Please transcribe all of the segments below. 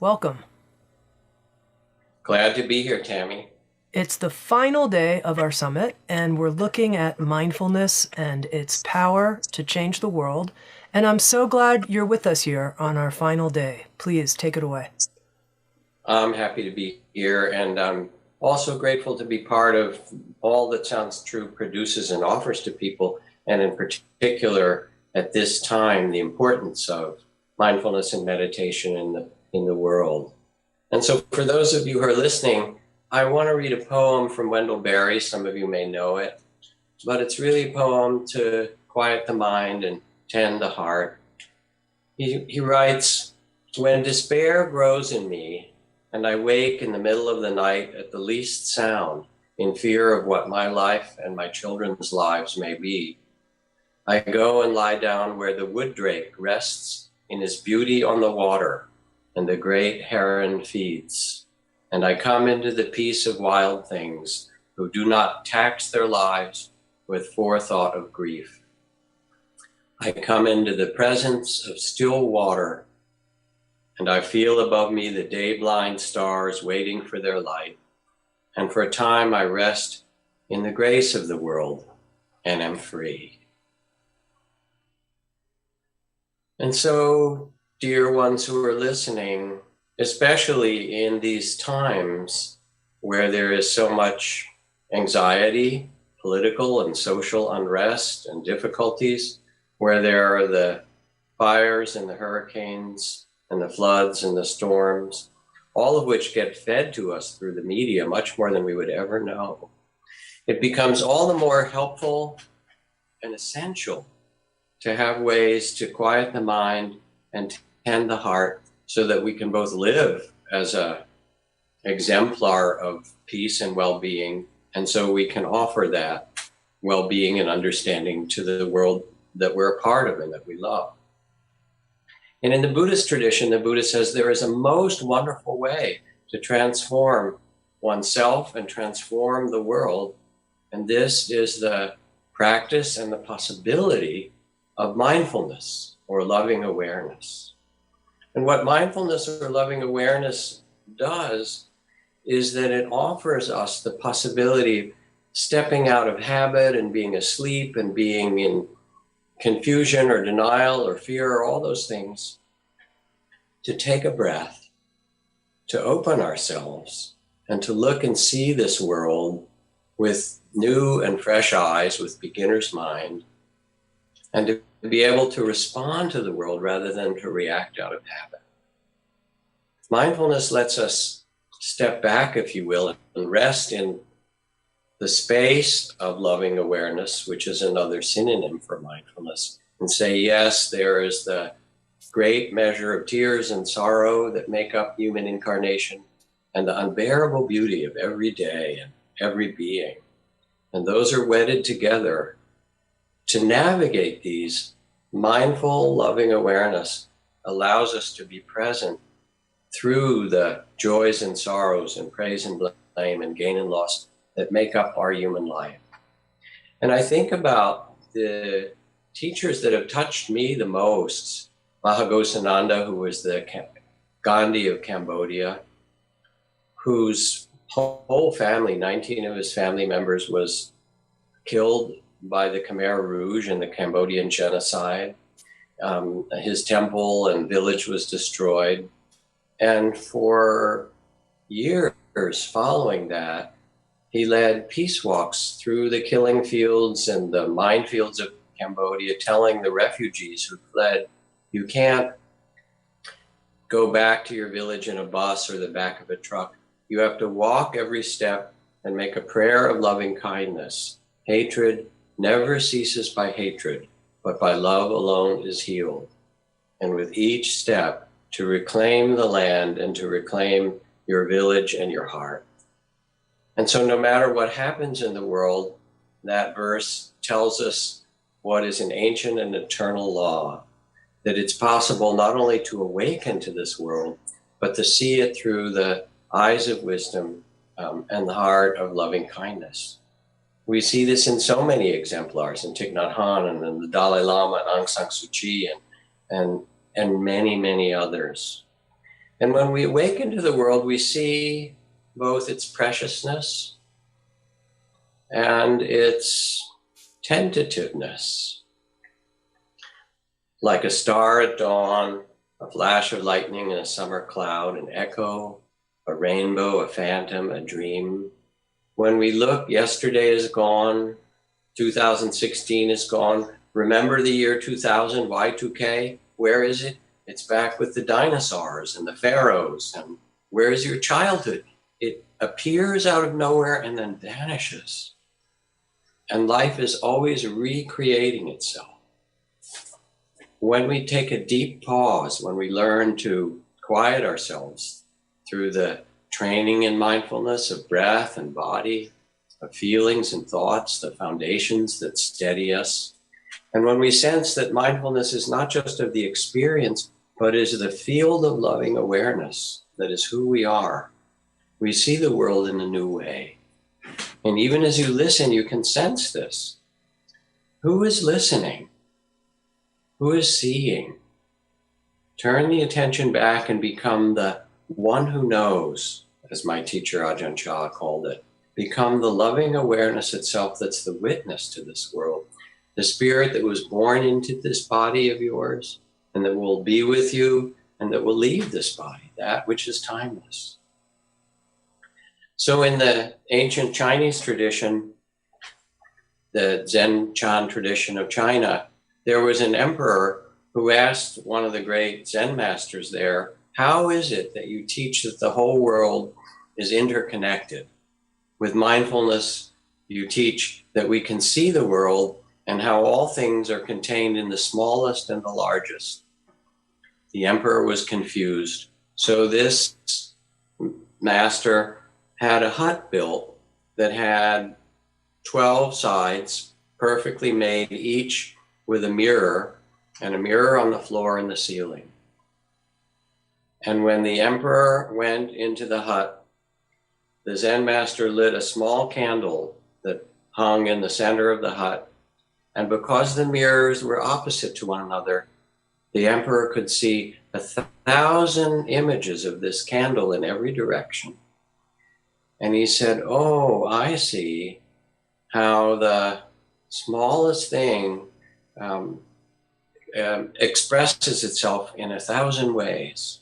Welcome. Glad to be here, Tami. It's the final day of our summit, and we're looking at mindfulness and its power to change the world. And I'm so glad you're with us here on our final day. Please take it away. I'm happy to be here, and I'm also grateful to be part of all that Sounds True produces and offers to people, and in particular, at this time, the importance of mindfulness and meditation in the world. And so for those of you who are listening, I want to read a poem from Wendell Berry. Some of you may know it, but it's really a poem to quiet the mind and tend the heart. He writes, "When despair grows in me, and I wake in the middle of the night at the least sound, in fear of what my life and my children's lives may be, I go and lie down where the wood drake rests in his beauty on the water, and the great heron feeds. And I come into the peace of wild things who do not tax their lives with forethought of grief. I come into the presence of still water, and I feel above me the day-blind stars waiting for their light. And for a time I rest in the grace of the world and am free." And so, dear ones who are listening, especially in these times where there is so much anxiety, political and social unrest and difficulties, where there are the fires and the hurricanes and the floods and the storms, all of which get fed to us through the media much more than we would ever know, it becomes all the more helpful and essential to have ways to quiet the mind and tend the heart so that we can both live as an exemplar of peace and well-being, and so we can offer that well-being and understanding to the world that we're a part of and that we love. And in the Buddhist tradition, the Buddha says there is a most wonderful way to transform oneself and transform the world, and this is the practice and the possibility of mindfulness or loving awareness. And what mindfulness or loving awareness does is that it offers us the possibility of stepping out of habit and being asleep and being in confusion or denial or fear or all those things, to take a breath, to open ourselves, and to look and see this world with new and fresh eyes, with beginner's mind, and to be able to respond to the world rather than to react out of habit. Mindfulness lets us step back, if you will, and rest in the space of loving awareness, which is another synonym for mindfulness, and say, yes, there is the great measure of tears and sorrow that make up human incarnation, and the unbearable beauty of every day and every being. And those are wedded together. To navigate these, mindful, loving awareness allows us to be present through the joys and sorrows and praise and blame and gain and loss that make up our human life. And I think about the teachers that have touched me the most. Mahagosananda, who was the Gandhi of Cambodia, whose whole family, 19 of his family members, was killed by the Khmer Rouge in the Cambodian genocide. His temple and village was destroyed. And for years following that, he led peace walks through the killing fields and the minefields of Cambodia, telling the refugees who fled, you can't go back to your village in a bus or the back of a truck. You have to walk every step and make a prayer of loving kindness. Hatred never ceases by hatred, but by love alone is healed. And with each step, to reclaim the land and to reclaim your village and your heart. And so no matter what happens in the world, that verse tells us what is an ancient and eternal law, that it's possible not only to awaken to this world, but to see it through the eyes of wisdom and the heart of loving kindness. We see this in so many exemplars, in Thich Nhat Hanh and in the Dalai Lama and Aung San Suu Kyi and many, many others. And when we awaken to the world, we see both its preciousness and its tentativeness. Like a star at dawn, a flash of lightning in a summer cloud, an echo, a rainbow, a phantom, a dream. When we look, yesterday is gone, 2016 is gone. Remember the year 2000, Y2K? Where is it? It's back with the dinosaurs and the pharaohs. And where is your childhood? It appears out of nowhere and then vanishes. And life is always recreating itself. When we take a deep pause, when we learn to quiet ourselves through the training in mindfulness of breath and body, of feelings and thoughts, the foundations that steady us, and when we sense that mindfulness is not just of the experience, but is the field of loving awareness that is who we are, we see the world in a new way. And even as you listen, you can sense this. Who is listening? Who is seeing? Turn the attention back and become the one who knows, as my teacher Ajahn Chah called it. Become the loving awareness itself that's the witness to this world. The spirit that was born into this body of yours and that will be with you and that will leave this body, that which is timeless. So in the ancient Chinese tradition, the Zen Chan tradition of China, there was an emperor who asked one of the great Zen masters there, how is it that you teach that the whole world is interconnected? With mindfulness, you teach that we can see the world and how all things are contained in the smallest and the largest. The emperor was confused. So this master had a hut built that had 12 sides, perfectly made, each with a mirror, and a mirror on the floor and the ceiling. And when the emperor went into the hut, the Zen master lit a small candle that hung in the center of the hut. And because the mirrors were opposite to one another, the emperor could see 1,000 images of this candle in every direction. And he said, oh, I see how the smallest thing expresses itself in 1,000 ways.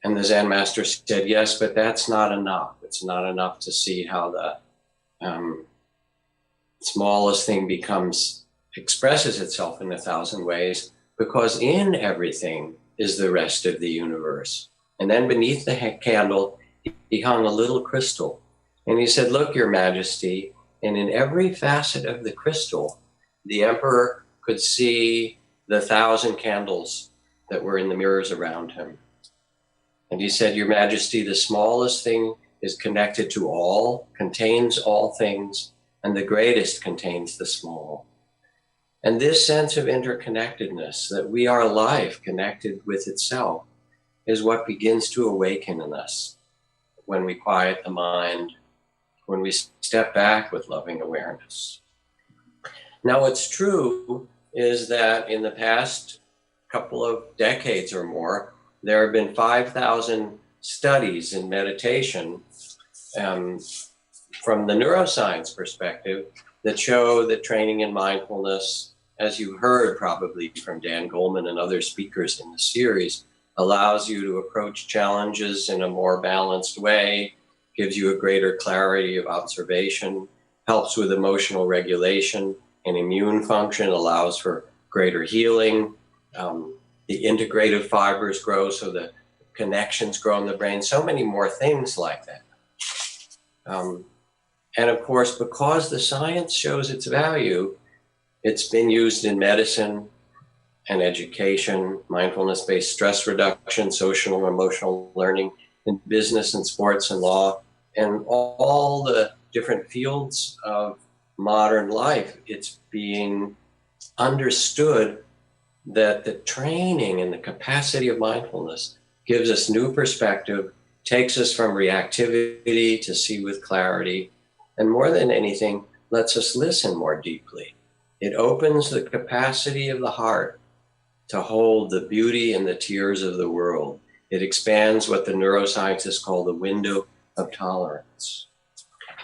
And the Zen master said, yes, but that's not enough. It's not enough to see how the smallest thing expresses itself in 1,000 ways, because in everything is the rest of the universe. And then beneath the candle, he hung a little crystal. And he said, look, Your Majesty, and in every facet of the crystal, the emperor could see the 1,000 candles that were in the mirrors around him. And he said, Your Majesty, the smallest thing is connected to all, contains all things, and the greatest contains the small. And this sense of interconnectedness, that we are life connected with itself, is what begins to awaken in us when we quiet the mind, when we step back with loving awareness. Now, what's true is that in the past couple of decades or more, there have been 5,000 studies in meditation from the neuroscience perspective that show that training in mindfulness, as you heard probably from Dan Goleman and other speakers in the series, allows you to approach challenges in a more balanced way, gives you a greater clarity of observation, helps with emotional regulation and immune function, allows for greater healing. The integrative fibers grow, so the connections grow in the brain, so many more things like that. And of course, because the science shows its value, it's been used in medicine and education, mindfulness-based stress reduction, social and emotional learning, in business and sports and law, and all the different fields of modern life. It's being understood that the training and the capacity of mindfulness gives us new perspective, takes us from reactivity to see with clarity, and more than anything, lets us listen more deeply. It opens the capacity of the heart to hold the beauty and the tears of the world. It expands what the neuroscientists call the window of tolerance.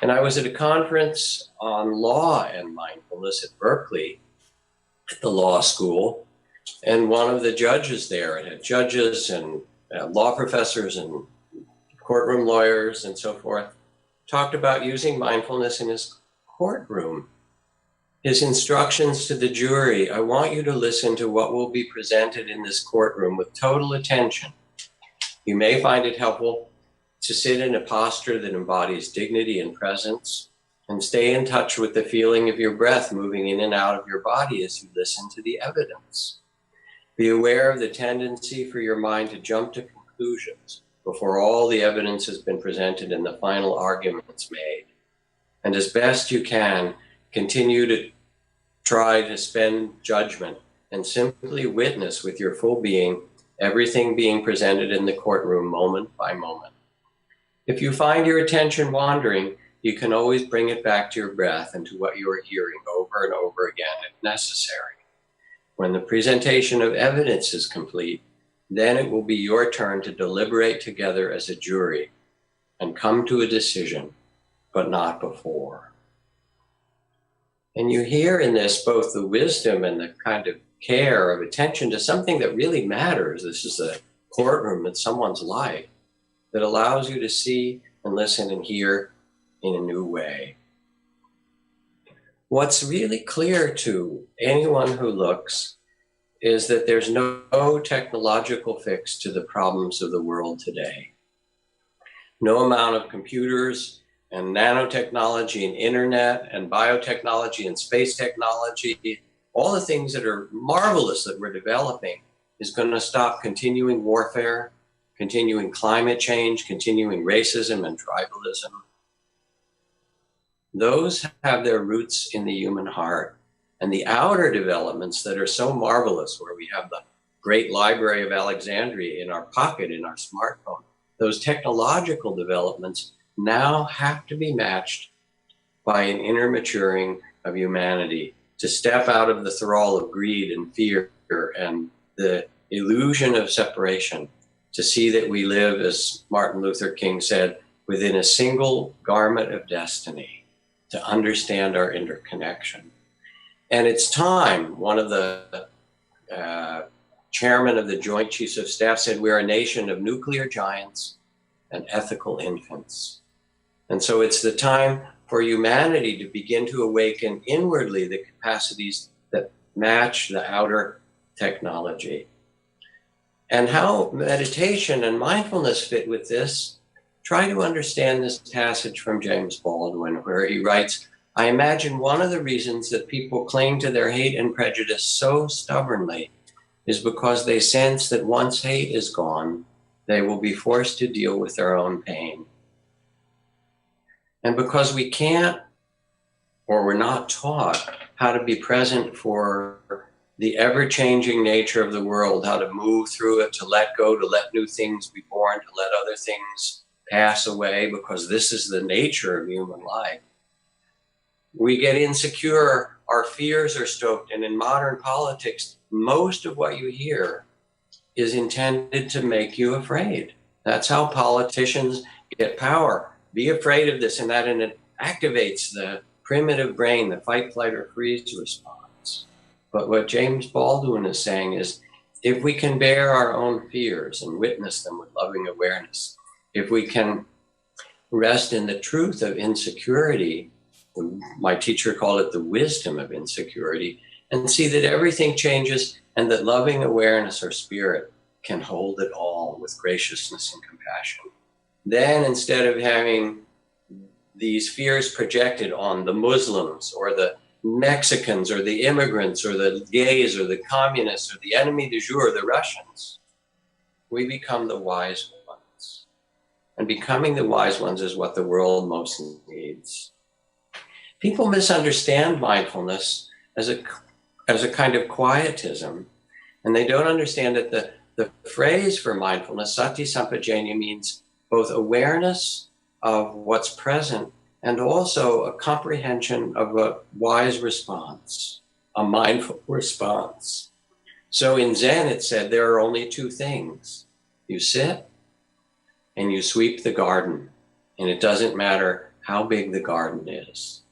And I was at a conference on law and mindfulness at Berkeley, at the law school, and one of the judges there, it had judges and law professors and courtroom lawyers and so forth, talked about using mindfulness in his courtroom. His instructions to the jury: I want you to listen to what will be presented in this courtroom with total attention. You may find it helpful to sit in a posture that embodies dignity and presence, and stay in touch with the feeling of your breath moving in and out of your body as you listen to the evidence. Be aware of the tendency for your mind to jump to conclusions before all the evidence has been presented and the final arguments made. And as best you can, continue to try to suspend judgment and simply witness with your full being everything being presented in the courtroom moment by moment. If you find your attention wandering, you can always bring it back to your breath and to what you are hearing over and over again if necessary. When the presentation of evidence is complete, then it will be your turn to deliberate together as a jury and come to a decision, but not before. And you hear in this both the wisdom and the kind of care of attention to something that really matters. This is a courtroom in someone's life that allows you to see and listen and hear in a new way. What's really clear to anyone who looks is that there's no technological fix to the problems of the world today. No amount of computers and nanotechnology and internet and biotechnology and space technology, all the things that are marvelous that we're developing, is going to stop continuing warfare, continuing climate change, continuing racism and tribalism. Those have their roots in the human heart. And the outer developments that are so marvelous, where we have the great Library of Alexandria in our pocket, in our smartphone, those technological developments now have to be matched by an inner maturing of humanity, to step out of the thrall of greed and fear and the illusion of separation, to see that we live, as Martin Luther King said, within a single garment of destiny, to understand our interconnection. And it's time. One of the chairman of the Joint Chiefs of Staff said, we're a nation of nuclear giants and ethical infants. And so it's the time for humanity to begin to awaken inwardly the capacities that match the outer technology. And how meditation and mindfulness fit with this, try to understand this passage from James Baldwin, where he writes, I imagine one of the reasons that people cling to their hate and prejudice so stubbornly is because they sense that once hate is gone, they will be forced to deal with their own pain. And because we can't, or we're not taught how to be present for the ever-changing nature of the world, how to move through it, to let go, to let new things be born, to let other things pass away, because this is the nature of human life. We get insecure, our fears are stoked, and in modern politics, most of what you hear is intended to make you afraid. That's how politicians get power. Be afraid of this and that, and it activates the primitive brain, the fight, flight, or freeze response. But what James Baldwin is saying is, if we can bear our own fears and witness them with loving awareness, if we can rest in the truth of insecurity, my teacher called it the wisdom of insecurity, and see that everything changes and that loving awareness or spirit can hold it all with graciousness and compassion. Then instead of having these fears projected on the Muslims or the Mexicans or the immigrants or the gays or the communists or the enemy du jour, the Russians, we become the wise ones. And becoming the wise ones is what the world most needs. People misunderstand mindfulness as a kind of quietism, and they don't understand that the phrase for mindfulness, sati sampajanya, means both awareness of what's present and also a comprehension of a wise response, a mindful response. So in Zen, it said there are only two things, You sit and you sweep the garden, and it doesn't matter how big the garden is.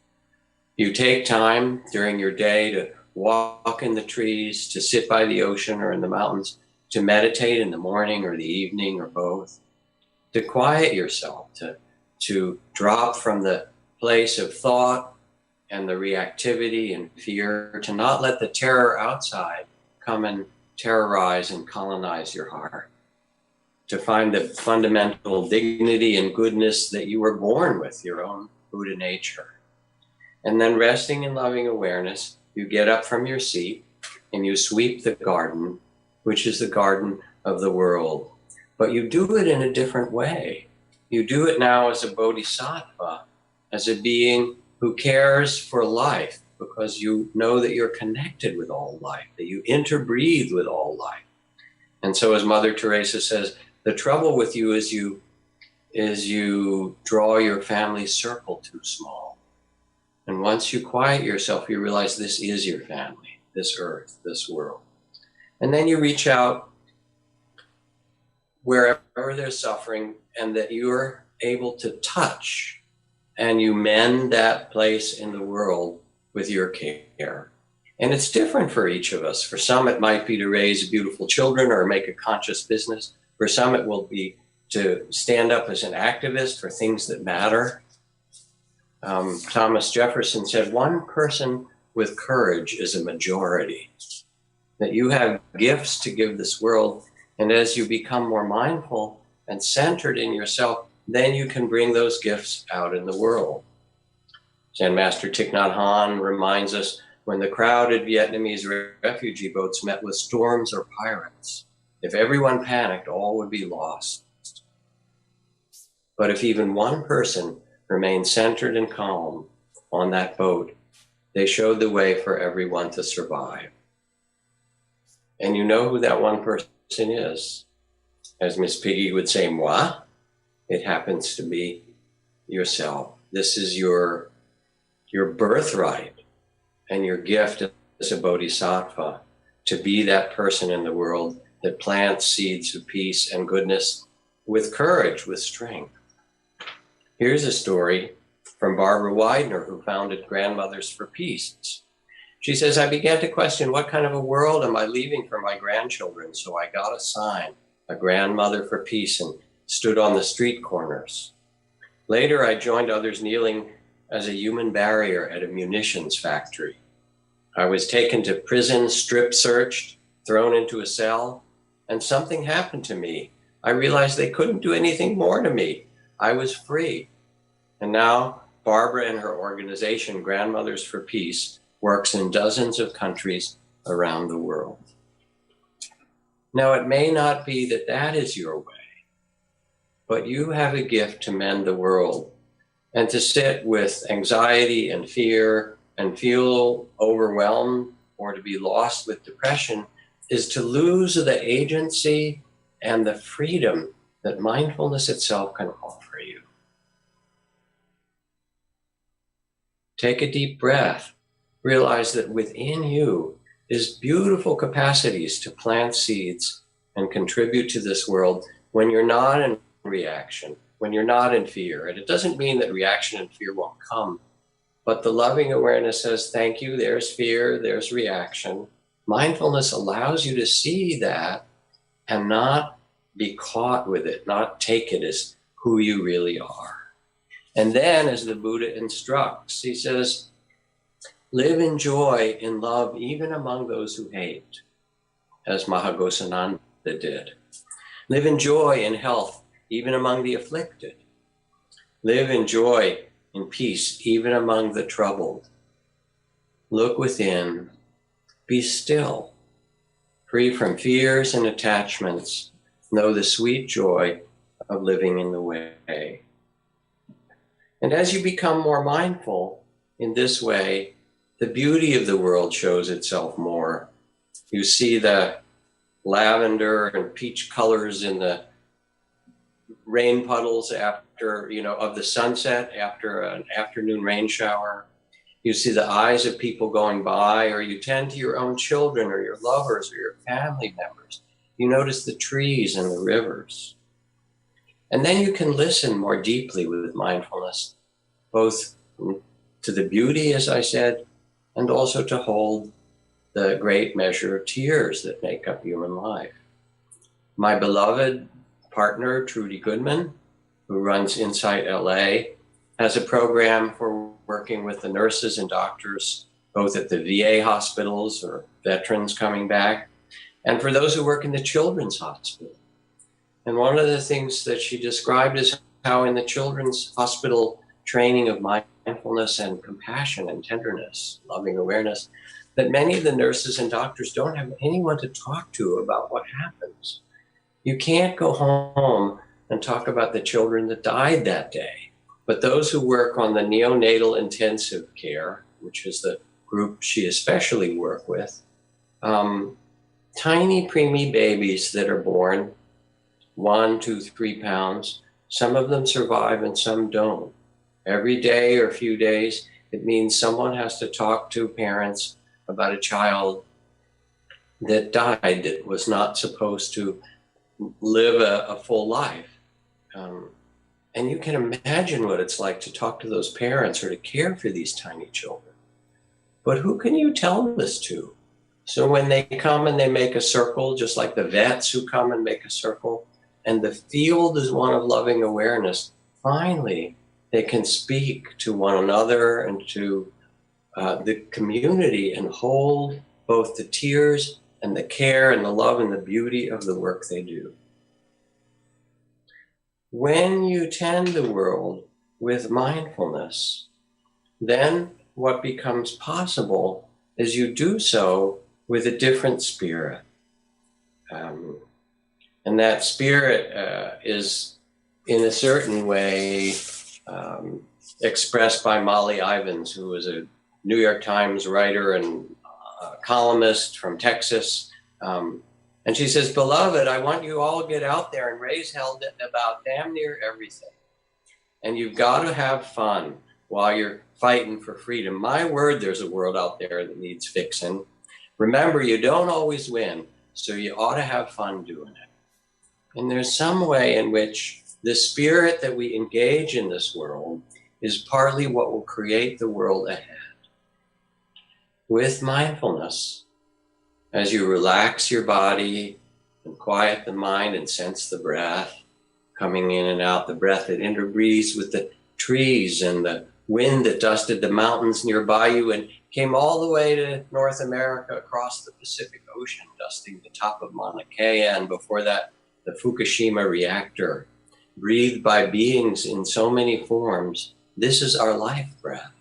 You take time during your day to walk in the trees, to sit by the ocean or in the mountains, to meditate in the morning or the evening or both, to quiet yourself, to drop from the place of thought and the reactivity and fear, to not let the terror outside come and terrorize and colonize your heart, to find the fundamental dignity and goodness that you were born with, your own Buddha nature. And then resting in loving awareness, you get up from your seat and you sweep the garden, which is the garden of the world. But you do it in a different way. You do it now as a bodhisattva, as a being who cares for life, because you know that you're connected with all life, that you interbreathe with all life. And so as Mother Teresa says, the trouble with you is you draw your family circle too small. And once you quiet yourself, you realize this is your family, this earth, this world. And then you reach out wherever there's suffering, and that you're able to touch, and you mend that place in the world with your care. And it's different for each of us. For some, it might be to raise beautiful children or make a conscious business. For some, it will be to stand up as an activist for things that matter. Thomas Jefferson said, one person with courage is a majority. That you have gifts to give this world, and as you become more mindful and centered in yourself, then you can bring those gifts out in the world. Zen Master Thich Nhat Hanh reminds us, when the crowded Vietnamese refugee boats met with storms or pirates, if everyone panicked, all would be lost. But if even one person remained centered and calm on that boat, they showed the way for everyone to survive. And you know who that one person is. As Miss Piggy would say, moi. It happens to be yourself. This is your birthright and your gift as a bodhisattva, to be that person in the world that plants seeds of peace and goodness with courage, with strength. Here's a story from Barbara Widener, who founded Grandmothers for Peace. She says, I began to question, what kind of a world am I leaving for my grandchildren? So I got a sign, a grandmother for peace, and stood on the street corners. Later, I joined others kneeling as a human barrier at a munitions factory. I was taken to prison, strip searched, thrown into a cell, and something happened to me. I realized they couldn't do anything more to me. I was free. And now Barbara and her organization, Grandmothers for Peace, works in dozens of countries around the world. Now, it may not be that that is your way, but you have a gift to mend the world, and to sit with anxiety and fear and feel overwhelmed or to be lost with depression is to lose the agency and the freedom that mindfulness itself can offer you. Take a deep breath. Realize that within you is beautiful capacities to plant seeds and contribute to this world when you're not in reaction, when you're not in fear. And it doesn't mean that reaction and fear won't come, but the loving awareness says, thank you, there's fear, there's reaction. Mindfulness allows you to see that and not be caught with it, not take it as who you really are. And then, as the Buddha instructs, he says, live in joy, in love, even among those who hate, as Mahagosananda did. Live in joy, in health, even among the afflicted. Live in joy, in peace, even among the troubled. Look within, be still, free from fears and attachments. Know the sweet joy of living in the way. And as you become more mindful in this way, the beauty of the world shows itself more. You see the lavender and peach colors in the rain puddles after, of the sunset after an afternoon rain shower. You see the eyes of people going by, or you tend to your own children or your lovers or your family members. You notice the trees and the rivers. And then you can listen more deeply with mindfulness, both to the beauty, as I said, and also to hold the great measure of tears that make up human life. My beloved partner, Trudy Goodman, who runs Insight LA, has a program for working with the nurses and doctors, both at the VA hospitals or veterans coming back, and for those who work in the children's hospital. And one of the things that she described is how in the children's hospital training of mindfulness and compassion and tenderness, loving awareness, that many of the nurses and doctors don't have anyone to talk to about what happens. You can't go home and talk about the children that died that day. But those who work on the neonatal intensive care, which is the group she especially worked with, tiny preemie babies that are born, 1, 2, 3 pounds, some of them survive and some don't. Every day or few days, it means someone has to talk to parents about a child that died, that was not supposed to live a full life. And you can imagine what it's like to talk to those parents or to care for these tiny children. But who can you tell this to? So when they come and they make a circle, just like the vets who come and make a circle, and the field is one of loving awareness, finally they can speak to one another and to the community and hold both the tears and the care and the love and the beauty of the work they do. When you tend the world with mindfulness, then what becomes possible is you do so with a different spirit. And that spirit is in a certain way expressed by Molly Ivins, who was a New York Times writer and columnist from Texas. And she says, "Beloved, I want you all to get out there and raise hell about damn near everything. And you've got to have fun while you're fighting for freedom. My word, there's a world out there that needs fixing. Remember, you don't always win, so you ought to have fun doing it." And there's some way in which the spirit that we engage in this world is partly what will create the world ahead. With mindfulness, as you relax your body and quiet the mind and sense the breath coming in and out, the breath that interbreathes with the trees and the wind that dusted the mountains nearby you and came all the way to North America across the Pacific Ocean, dusting the top of Mauna Kea, and before that, the Fukushima reactor, breathed by beings in so many forms. This is our life breath.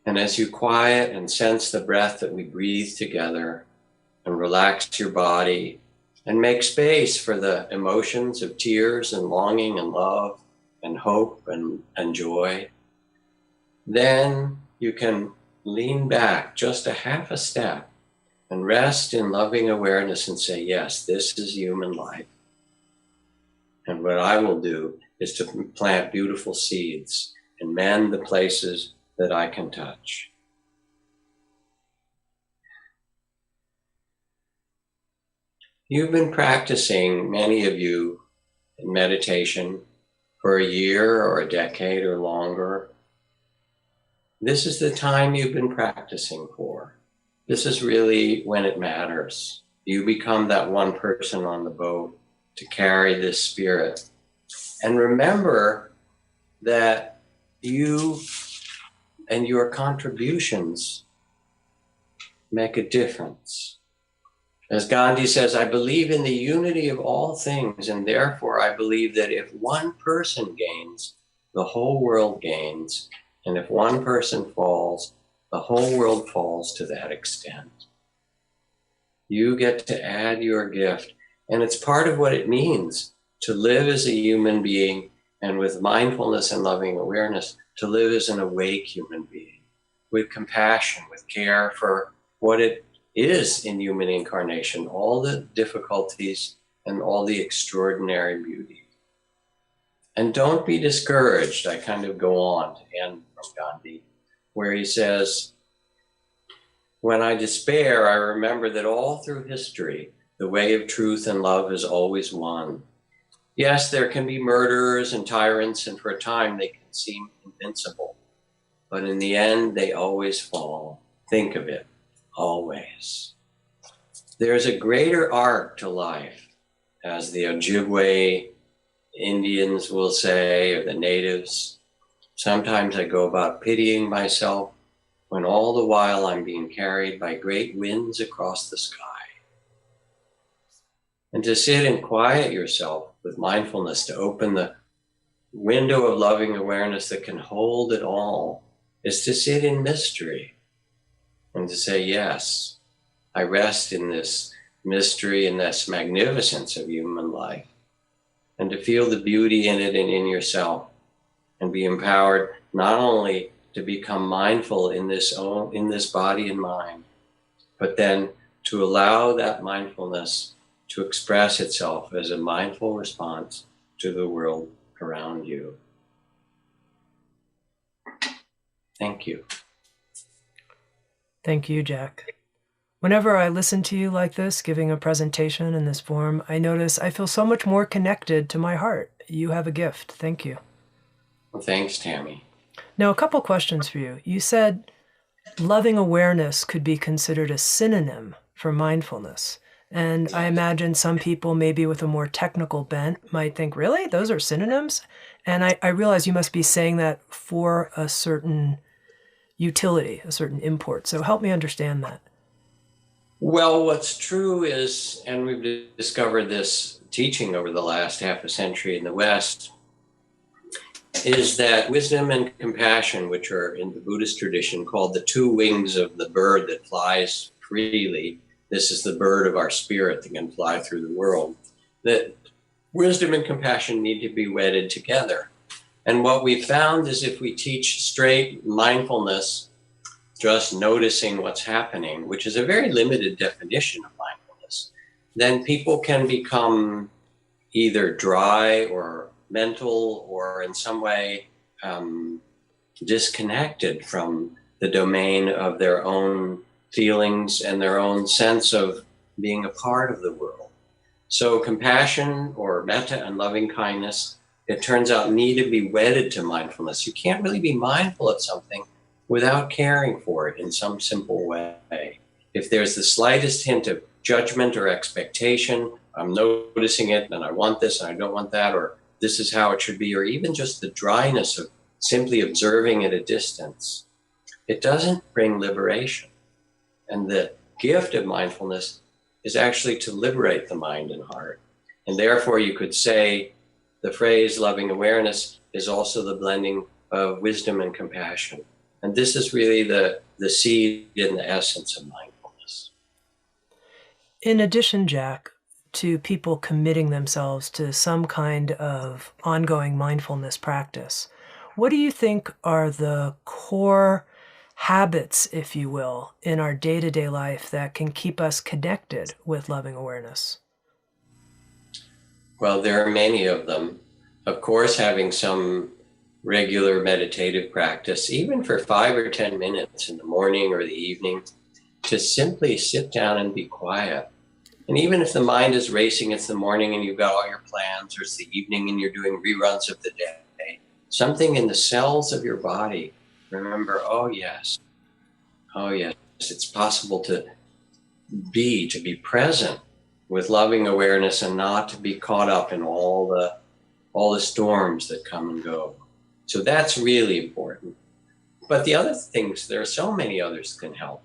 And as you quiet and sense the breath that we breathe together and relax your body and make space for the emotions of tears and longing and love and hope and joy, then you can lean back just a half a step and rest in loving awareness and say, yes, this is human life. And what I will do is to plant beautiful seeds and mend the places that I can touch. You've been practicing, many of you, in meditation for a year or a decade or longer. This is the time you've been practicing for. This is really when it matters. You become that one person on the boat to carry this spirit. And remember that you and your contributions make a difference. As Gandhi says, I believe in the unity of all things, and therefore I believe that if one person gains, the whole world gains, and if one person falls, the whole world falls to that extent. You get to add your gift, and it's part of what it means to live as a human being, and with mindfulness and loving awareness, to live as an awake human being, with compassion, with care for what it is in human incarnation, all the difficulties and all the extraordinary beauty. And don't be discouraged. I kind of go on to end from Gandhi, where he says, when I despair, I remember that all through history, The way of truth and love is always one. Yes, there can be murderers and tyrants, and for a time they can seem invincible. But in the end, they always fall. Think of it, always. There's a greater arc to life, as the Ojibwe Indians will say, or the natives. Sometimes I go about pitying myself when all the while I'm being carried by great winds across the sky. And to sit and quiet yourself with mindfulness, to open the window of loving awareness that can hold it all, is to sit in mystery and to say, yes, I rest in this mystery and this magnificence of human life, and to feel the beauty in it and in yourself, and be empowered not only to become mindful in this body and mind, but then to allow that mindfulness to express itself as a mindful response to the world around you. Thank you. Thank you, Jack. Whenever I listen to you like this, giving a presentation in this form, I notice I feel so much more connected to my heart. You have a gift. Thank you. Well, thanks, Tami. Now, a couple questions for you. You said loving awareness could be considered a synonym for mindfulness. And I imagine some people, maybe with a more technical bent, might think, really? Those are synonyms? And I realize you must be saying that for a certain utility, a certain import. So help me understand that. Well, what's true is, and we've discovered this teaching over the last half a century in the West, is that wisdom and compassion, which are in the Buddhist tradition called the two wings of the bird that flies freely, this is the bird of our spirit that can fly through the world, that wisdom and compassion need to be wedded together. And what we found is if we teach straight mindfulness, just noticing what's happening, which is a very limited definition of mindfulness, then people can become either dry or mental or in some way disconnected from the domain of their own feelings and their own sense of being a part of the world. So compassion or metta and loving kindness, it turns out, need to be wedded to mindfulness. You can't really be mindful of something without caring for it in some simple way. If there's the slightest hint of judgment or expectation, I'm noticing it and I want this and I don't want that, or this is how it should be, or even just the dryness of simply observing at a distance, it doesn't bring liberation. And the gift of mindfulness is actually to liberate the mind and heart. And therefore you could say the phrase loving awareness is also the blending of wisdom and compassion. And this is really the seed and the essence of mindfulness. In addition, Jack, to people committing themselves to some kind of ongoing mindfulness practice, what do you think are the core habits, if you will, in our day-to-day life that can keep us connected with loving awareness? Well, there are many of them. Of course, having some regular meditative practice, even for 5 or 10 minutes in the morning or the evening, to simply sit down and be quiet. And even if the mind is racing, it's the morning and you've got all your plans, or it's the evening and you're doing reruns of the day, something in the cells of your body, remember, oh yes, it's possible to be present with loving awareness and not to be caught up in all the storms that come and go. So that's really important. But the other things, there are so many others that can help.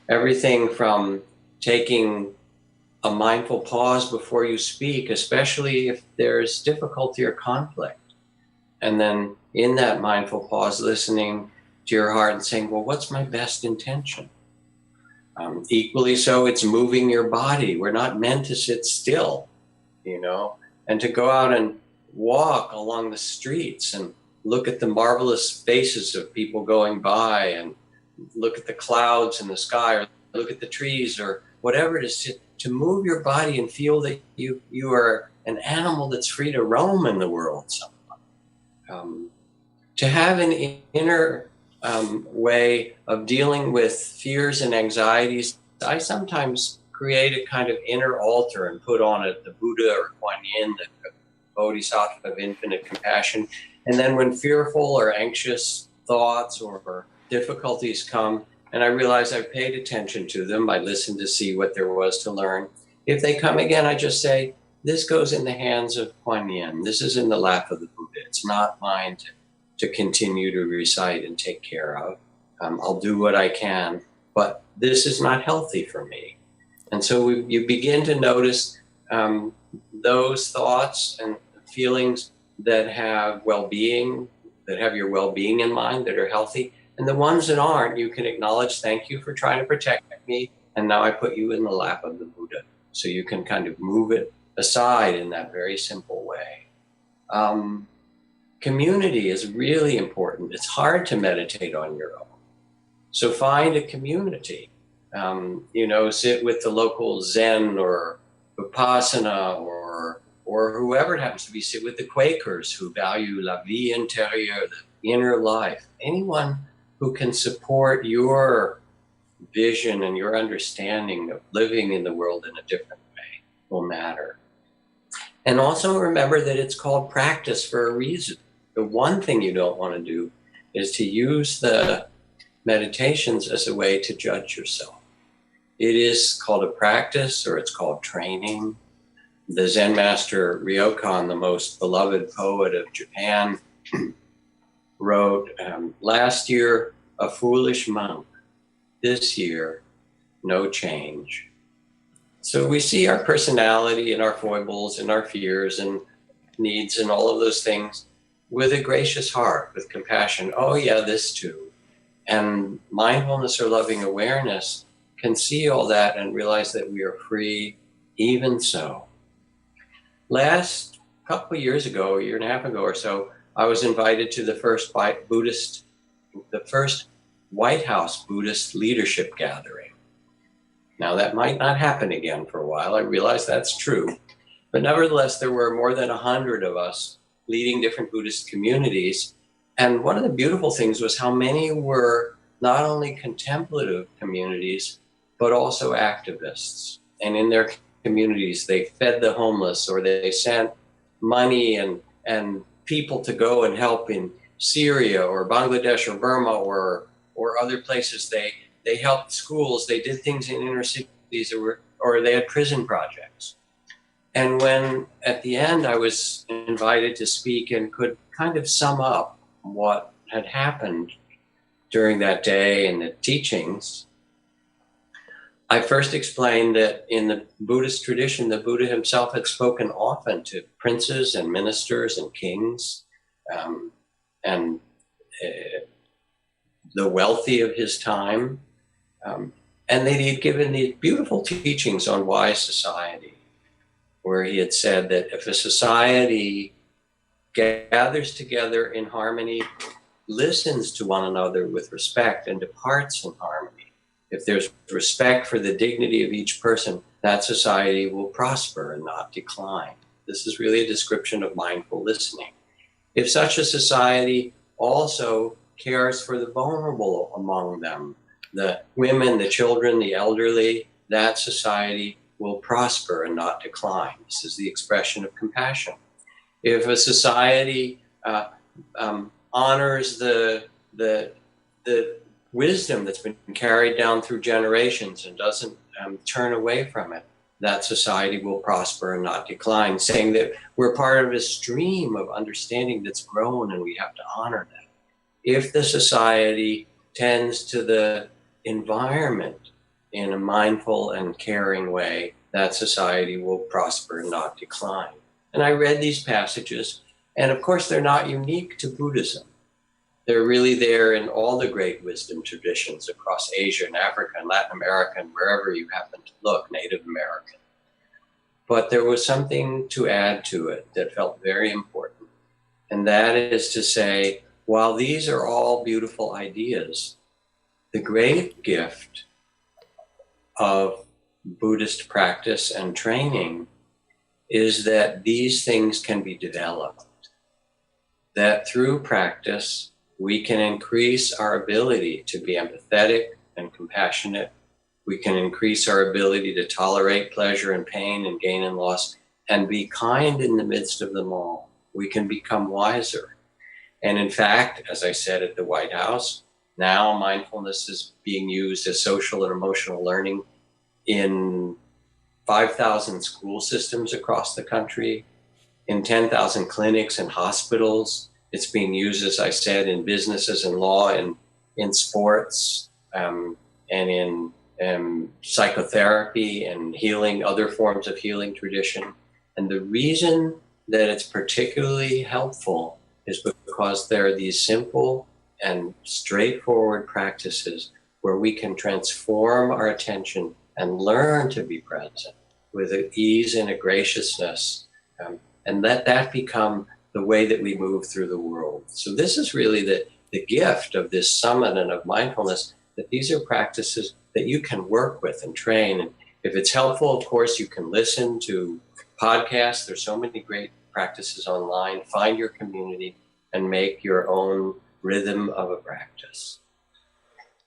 Everything from taking a mindful pause before you speak, especially if there's difficulty or conflict. And then in that mindful pause, listening to your heart and saying, well, what's my best intention? Equally so, it's moving your body. We're not meant to sit still, and to go out and walk along the streets and look at the marvelous faces of people going by and look at the clouds in the sky or look at the trees or whatever it is, to move your body and feel that you are an animal that's free to roam in the world somewhat. To have an inner way of dealing with fears and anxieties. I sometimes create a kind of inner altar and put on it the Buddha or Kuan Yin, the Bodhisattva of infinite compassion. And then when fearful or anxious thoughts or difficulties come, and I realize I've paid attention to them, I listened to see what there was to learn. If they come again, I just say, this goes in the hands of Kuan Yin. This is in the lap of the Buddha. It's not mine to continue to recite and take care of. I'll do what I can, but this is not healthy for me. And so you begin to notice those thoughts and feelings that have well-being, that have your well-being in mind, that are healthy. And the ones that aren't, you can acknowledge, thank you for trying to protect me. And now I put you in the lap of the Buddha. So you can kind of move it aside in that very simple way. Community is really important. It's hard to meditate on your own. So find a community. Sit with the local Zen or Vipassana or whoever it happens to be. Sit with the Quakers who value la vie intérieure, the inner life. Anyone who can support your vision and your understanding of living in the world in a different way will matter. And also remember that it's called practice for a reason. The one thing you don't want to do is to use the meditations as a way to judge yourself. It is called a practice, or it's called training. The Zen master Ryokan, the most beloved poet of Japan, wrote, last year, a foolish monk. This year, no change. So we see our personality and our foibles and our fears and needs and all of those things with a gracious heart, with compassion. Oh yeah, this too. And mindfulness or loving awareness can see all that and realize that we are free even so. Last couple of years ago, a year and a half ago or so, I was invited to the first White House Buddhist leadership gathering. Now that might not happen again for a while. I realize that's true. But nevertheless, there were more than 100 of us leading different Buddhist communities. And one of the beautiful things was how many were not only contemplative communities, but also activists. And in their communities, they fed the homeless, or they sent money and people to go and help in Syria or Bangladesh or Burma or other places. They helped schools. They did things in inner cities, or they had prison projects. And when at the end I was invited to speak and could kind of sum up what had happened during that day and the teachings, I first explained that in the Buddhist tradition, the Buddha himself had spoken often to princes and ministers and kings and the wealthy of his time. And that he had given these beautiful teachings on wise society, where he had said that if a society gathers together in harmony, listens to one another with respect, and departs in harmony, if there's respect for the dignity of each person, that society will prosper and not decline. This is really a description of mindful listening. If such a society also cares for the vulnerable among them, the women, the children, the elderly, that society will prosper and not decline. This is the expression of compassion. If a society honors the wisdom that's been carried down through generations and doesn't turn away from it, that society will prosper and not decline, saying that we're part of a stream of understanding that's grown and we have to honor that. If the society tends to the environment in a mindful and caring way, that society will prosper and not decline. And I read these passages, and of course they're not unique to Buddhism. They're really there in all the great wisdom traditions across Asia and Africa and Latin America and wherever you happen to look, Native American. But there was something to add to it that felt very important. And that is to say, while these are all beautiful ideas, the great gift of Buddhist practice and training is that these things can be developed. That through practice, we can increase our ability to be empathetic and compassionate We can increase our ability to tolerate pleasure and pain and gain and loss and be kind in the midst of them all. We can become wiser. And in fact, as I said at the White House, now mindfulness is being used as social and emotional learning in 5,000 school systems across the country, in 10,000 clinics and hospitals. It's being used, as I said, in businesses and law and in sports and in psychotherapy and healing, other forms of healing tradition. And the reason that it's particularly helpful is because there are these simple and straightforward practices where we can transform our attention and learn to be present with an ease and a graciousness, and let that become the way that we move through the world. So this is really the gift of this summit and of mindfulness, that these are practices that you can work with and train. And if it's helpful, of course, you can listen to podcasts. There's so many great practices online. Find your community and make your own rhythm of a practice.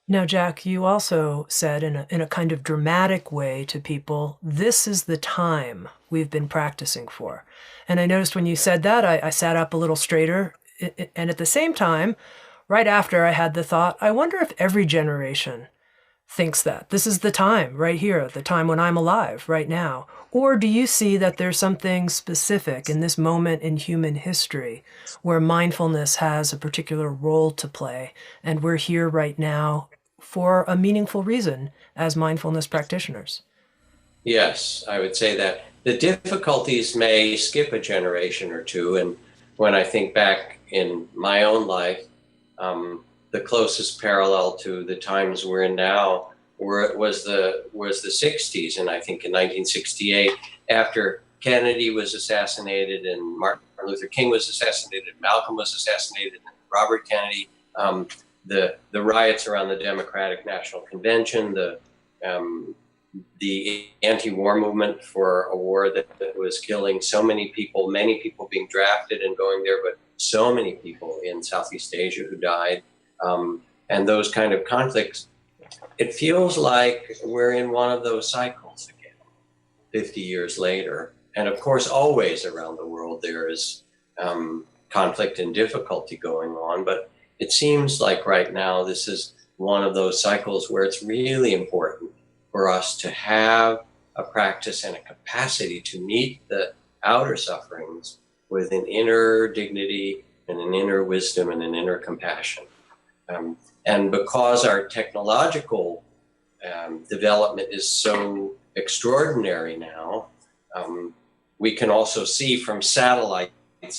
Now, Jack, you also said in a kind of dramatic way to people, this is the time we've been practicing for. And I noticed when you said that, I sat up a little straighter. And at the same time, right after, I had the thought, I wonder if every generation thinks that this is the time right here, the time when I'm alive right now. Or do you see that there's something specific in this moment in human history where mindfulness has a particular role to play, and we're here right now for a meaningful reason as mindfulness practitioners? Yes, I would say that the difficulties may skip a generation or two. And when I think back in my own life, the closest parallel to the times we're in now was the 60s. And I think in 1968, after Kennedy was assassinated and Martin Luther King was assassinated, Malcolm was assassinated, and Robert Kennedy, the riots around the Democratic National Convention, the anti-war movement for a war that was killing so many people being drafted and going there, but so many people in Southeast Asia who died, and those kind of conflicts. It feels like we're in one of those cycles again, 50 years later. And of course, always around the world, there is conflict and difficulty going on, but it seems like right now, this is one of those cycles where it's really important for us to have a practice and a capacity to meet the outer sufferings with an inner dignity and an inner wisdom and an inner compassion. And because our technological development is so extraordinary now, we can also see from satellites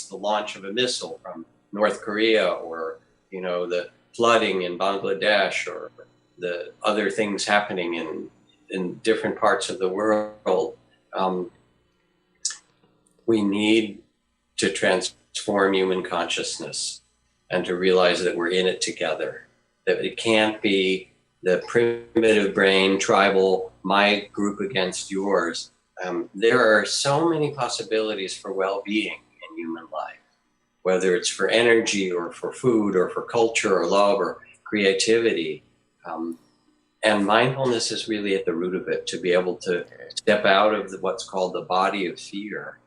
the launch of a missile from North Korea, or the flooding in Bangladesh, or the other things happening in different parts of the world. We need to transform human consciousness and to realize that we're in it together, that it can't be the primitive brain, tribal, my group against yours. There are so many possibilities for well-being in human life, whether it's for energy or for food or for culture or love or creativity. And mindfulness is really at the root of it, to be able to step out of what's called the body of fear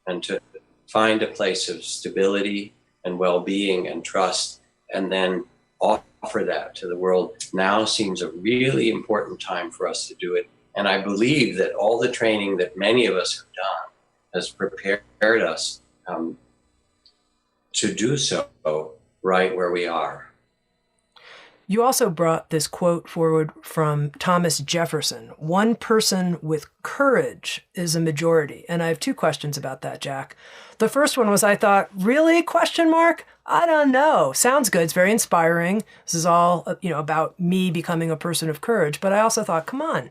and to find a place of stability and well-being and trust, and then offer that to the world. Now seems a really important time for us to do it. And I believe that all the training that many of us have done has prepared us to do so right where we are. You also brought this quote forward from Thomas Jefferson: "One person with courage is a majority." And I have two questions about that, Jack. The first one was, I thought, really? Question mark? I don't know. Sounds good. It's very inspiring. This is all, about me becoming a person of courage. But I also thought, come on.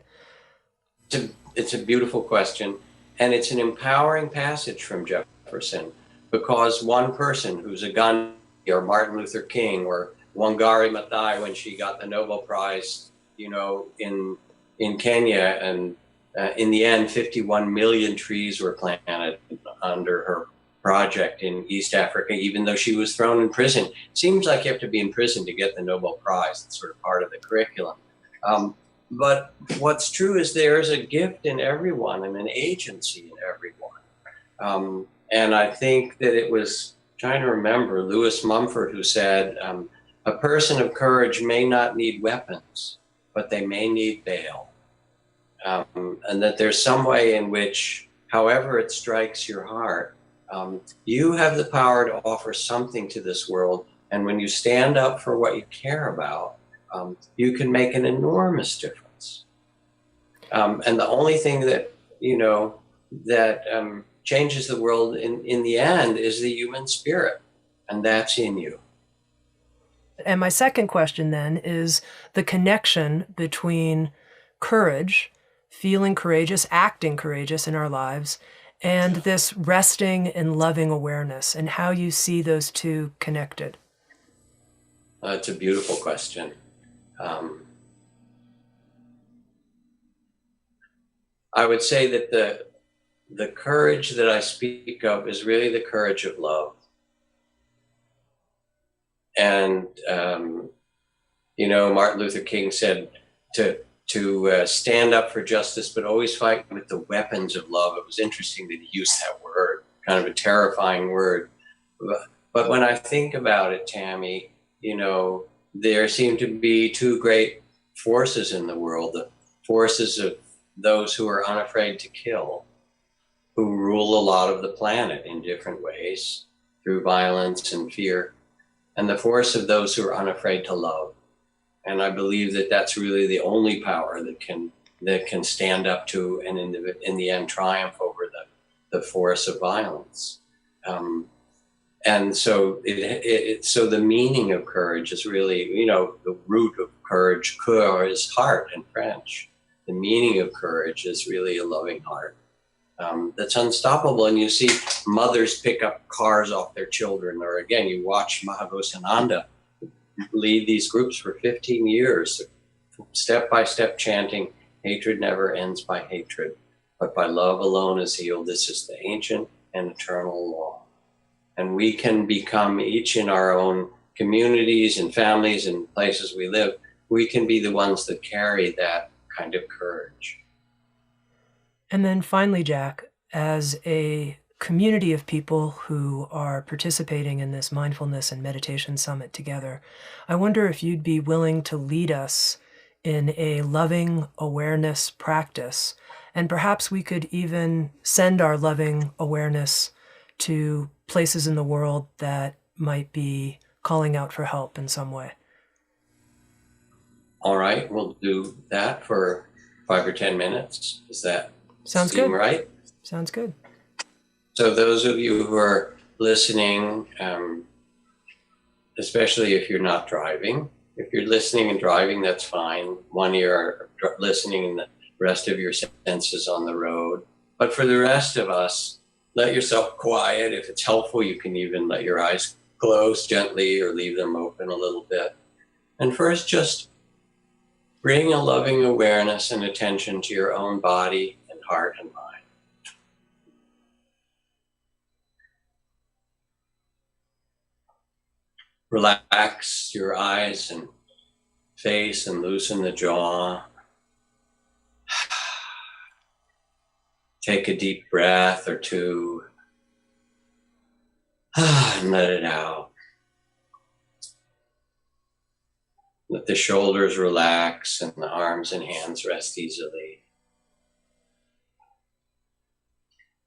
It's a beautiful question. And it's an empowering passage from Jefferson, because one person who's a Gandhi or Martin Luther King or Wangari Maathai, when she got the Nobel Prize, in Kenya, and in the end, 51 million trees were planted under her project in East Africa, even though she was thrown in prison. Seems like you have to be in prison to get the Nobel Prize. It's sort of part of the curriculum. but what's true is there's a gift in everyone and an agency in everyone. And I think that it was, trying to remember, Lewis Mumford who said, a person of courage may not need weapons, but they may need bail. And that there's some way in which, however it strikes your heart, you have the power to offer something to this world. And when you stand up for what you care about, you can make an enormous difference. And the only thing that, that changes the world in the end is the human spirit, and that's in you. And my second question then is the connection between courage, feeling courageous, acting courageous in our lives, and this resting and loving awareness, and how you see those two connected. It's a beautiful question. I would say that the courage that I speak of is really the courage of love. And, Martin Luther King said to stand up for justice, but always fight with the weapons of love. It was interesting that he used that word, kind of a terrifying word. But when I think about it, Tami, there seem to be two great forces in the world, the forces of those who are unafraid to kill, who rule a lot of the planet in different ways through violence and fear, and the force of those who are unafraid to love. And I believe that that's really the only power that can stand up to and in the end triumph over the force of violence. And so so the meaning of courage is really, the root of courage, cœur, is heart in French. The meaning of courage is really a loving heart that's unstoppable. And you see mothers pick up cars off their children, or again, you watch Mahavyosananda lead these groups for 15 years, step by step chanting, hatred never ends by hatred, but by love alone is healed. This is the ancient and eternal law. And we can become, each in our own communities and families and places we live, we can be the ones that carry that kind of courage. And then finally, Jack, as a community of people who are participating in this mindfulness and meditation summit together, I wonder if you'd be willing to lead us in a loving awareness practice. And perhaps we could even send our loving awareness to places in the world that might be calling out for help in some way. All right, we'll do that for 5 or 10 minutes. Does that Sounds seem good. right? Sounds good. So those of you who are listening, especially if you're not driving, if you're listening and driving, that's fine. One ear listening and the rest of your senses on the road. But for the rest of us, let yourself quiet. If it's helpful, you can even let your eyes close gently or leave them open a little bit. And first, just bring a loving awareness and attention to your own body and heart and mind. Relax your eyes and face and loosen the jaw. Take a deep breath or two and let it out. Let the shoulders relax and the arms and hands rest easily.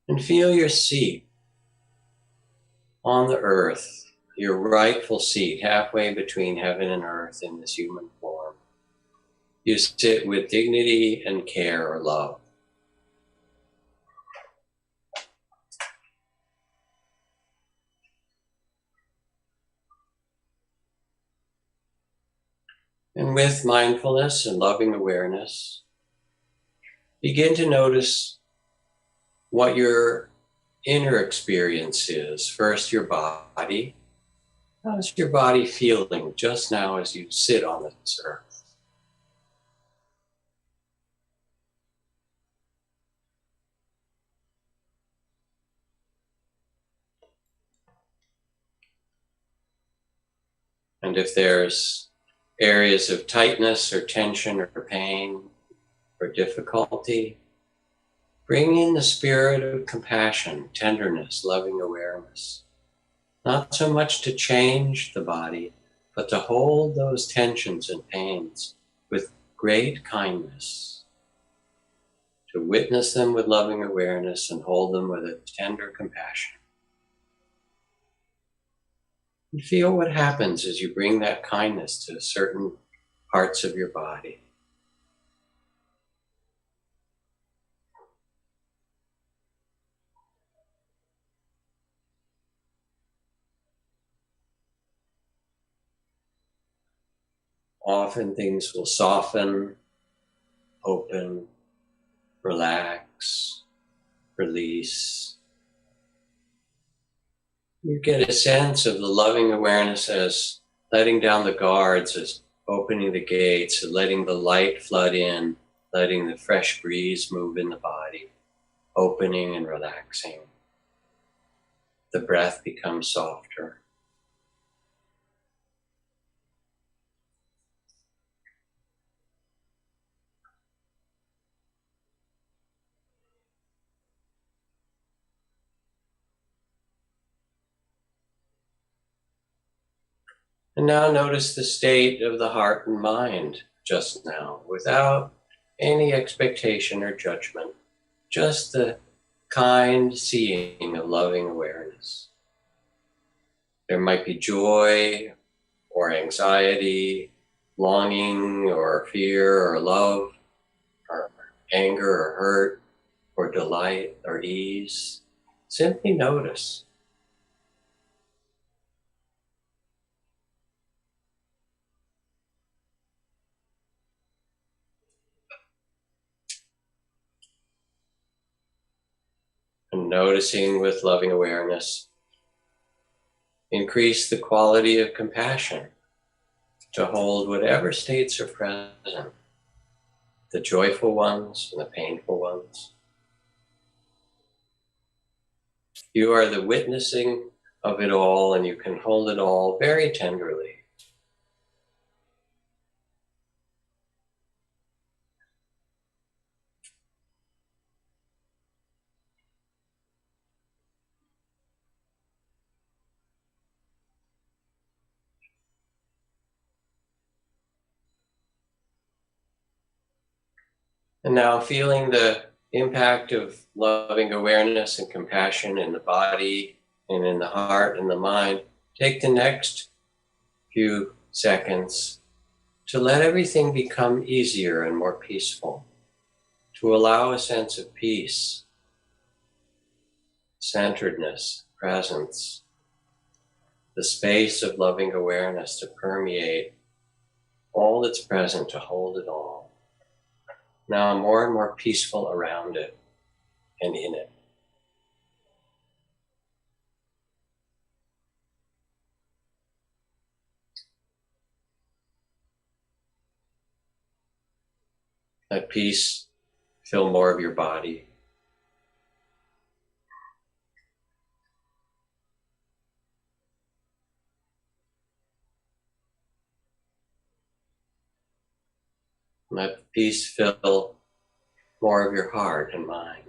And feel your seat on the earth, your rightful seat, halfway between heaven and earth in this human form. You sit with dignity and care or love. And with mindfulness and loving awareness, begin to notice what your inner experience is. First, your body. How's your body feeling just now as you sit on this earth? And if there's areas of tightness or tension or pain, or difficulty, bring in the spirit of compassion, tenderness, loving awareness. Not so much to change the body, but to hold those tensions and pains with great kindness, to witness them with loving awareness and hold them with a tender compassion. And feel what happens as you bring that kindness to certain parts of your body. Often things will soften, open, relax, release. You get a sense of the loving awareness as letting down the guards, as opening the gates, and letting the light flood in, letting the fresh breeze move in the body, opening and relaxing. The breath becomes softer. And now notice the state of the heart and mind just now, without any expectation or judgment, just the kind seeing of loving awareness. There might be joy or anxiety, longing or fear or love or anger or hurt or delight or ease. Simply notice. And noticing with loving awareness, increase the quality of compassion to hold whatever states are present, the joyful ones and the painful ones. You are the witnessing of it all, and you can hold it all very tenderly. And now feeling the impact of loving awareness and compassion in the body and in the heart and the mind, take the next few seconds to let everything become easier and more peaceful, to allow a sense of peace, centeredness, presence, the space of loving awareness to permeate all that's present, to hold it all. Now more and more peaceful around it and in it. Let peace fill more of your body. Let peace fill more of your heart and mind.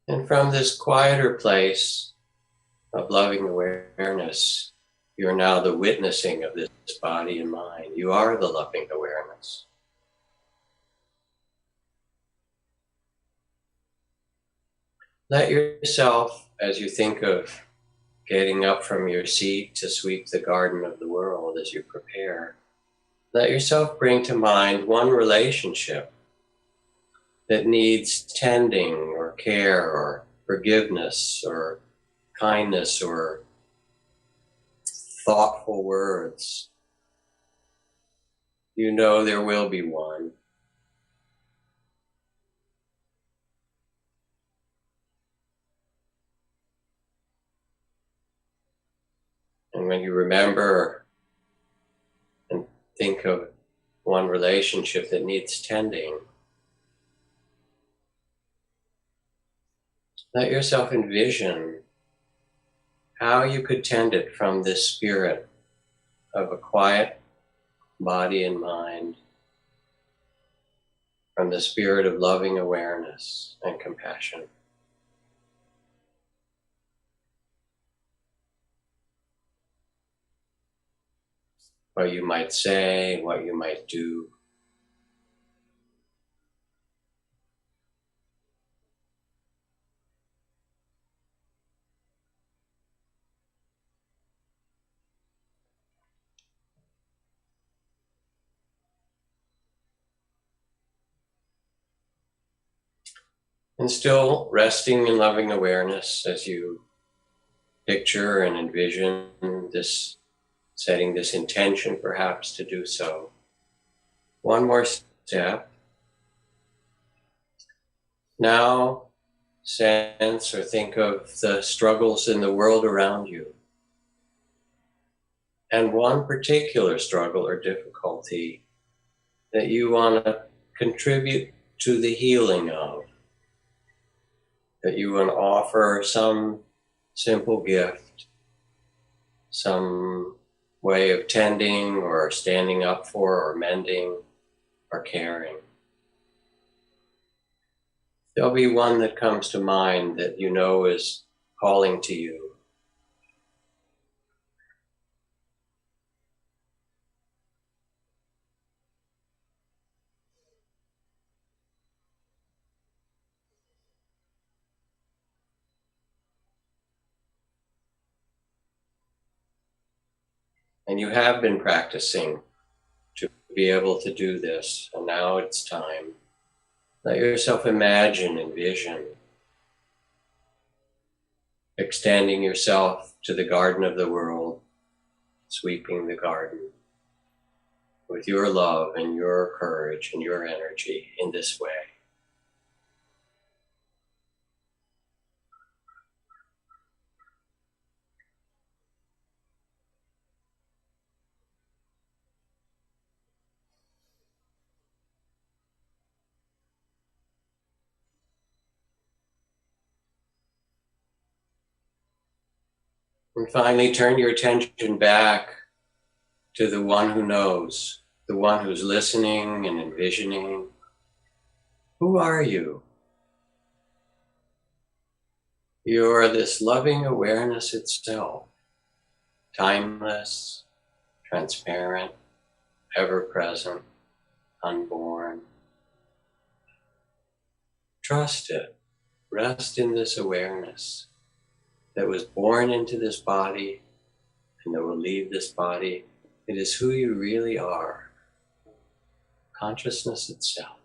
And from this quieter place of loving awareness, you're now the witnessing of this body and mind. You are the loving awareness. Let yourself, as you think of getting up from your seat to sweep the garden of the world as you prepare, let yourself bring to mind one relationship that needs tending or care or forgiveness or kindness or thoughtful words. You know there will be one. And when you remember and think of one relationship that needs tending, let yourself envision how you could tend it from this spirit of a quiet body and mind, from the spirit of loving awareness and compassion. What you might say, what you might do. And still resting in loving awareness as you picture and envision this, setting this intention perhaps to do so. One more step. Now sense or think of the struggles in the world around you. And one particular struggle or difficulty that you want to contribute to the healing of, that you want to offer some simple gift, some way of tending or standing up for or mending or caring. There'll be one that comes to mind that you know is calling to you. And you have been practicing to be able to do this, and now it's time. Let yourself imagine, envision, extending yourself to the garden of the world, sweeping the garden with your love and your courage and your energy in this way. And finally, turn your attention back to the one who knows, the one who's listening and envisioning. Who are you? You are this loving awareness itself, timeless, transparent, ever-present, unborn. Trust it. Rest in this awareness that was born into this body and that will leave this body. It is who you really are. Consciousness itself.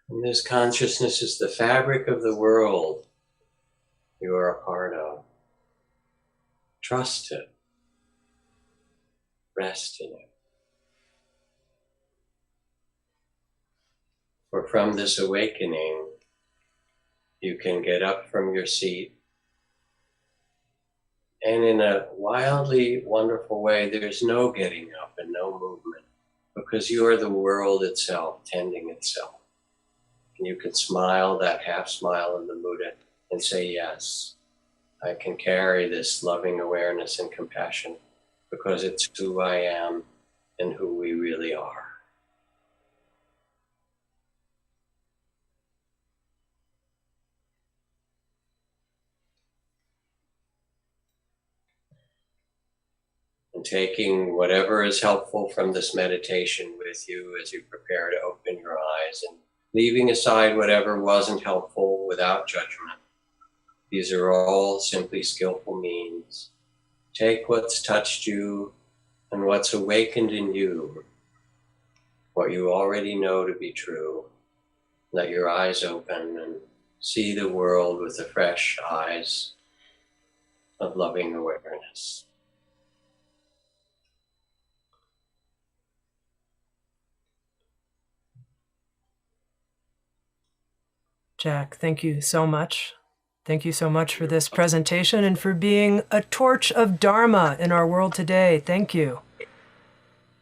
And this consciousness is the fabric of the world you are a part of. Trust it. Rest in it. For from this awakening, you can get up from your seat, and in a wildly wonderful way, there's no getting up and no movement, because you are the world itself, tending itself. And you can smile, that half smile in the Buddha, and say, yes, I can carry this loving awareness and compassion because it's who I am and who we really are. And taking whatever is helpful from this meditation with you as you prepare to open your eyes, and leaving aside whatever wasn't helpful without judgment. These are all simply skillful means. Take what's touched you and what's awakened in you, what you already know to be true. Let your eyes open and see the world with the fresh eyes of loving awareness. Jack, thank you so much. Thank you so much for this presentation and for being a torch of Dharma in our world today. Thank you.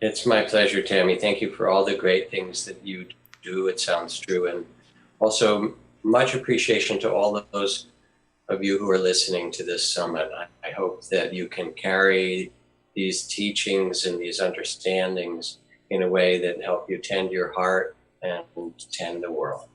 It's my pleasure, Tami. Thank you for all the great things that you do. It sounds true. And also much appreciation to all those of you who are listening to this summit. I hope that you can carry these teachings and these understandings in a way that help you tend your heart and tend the world.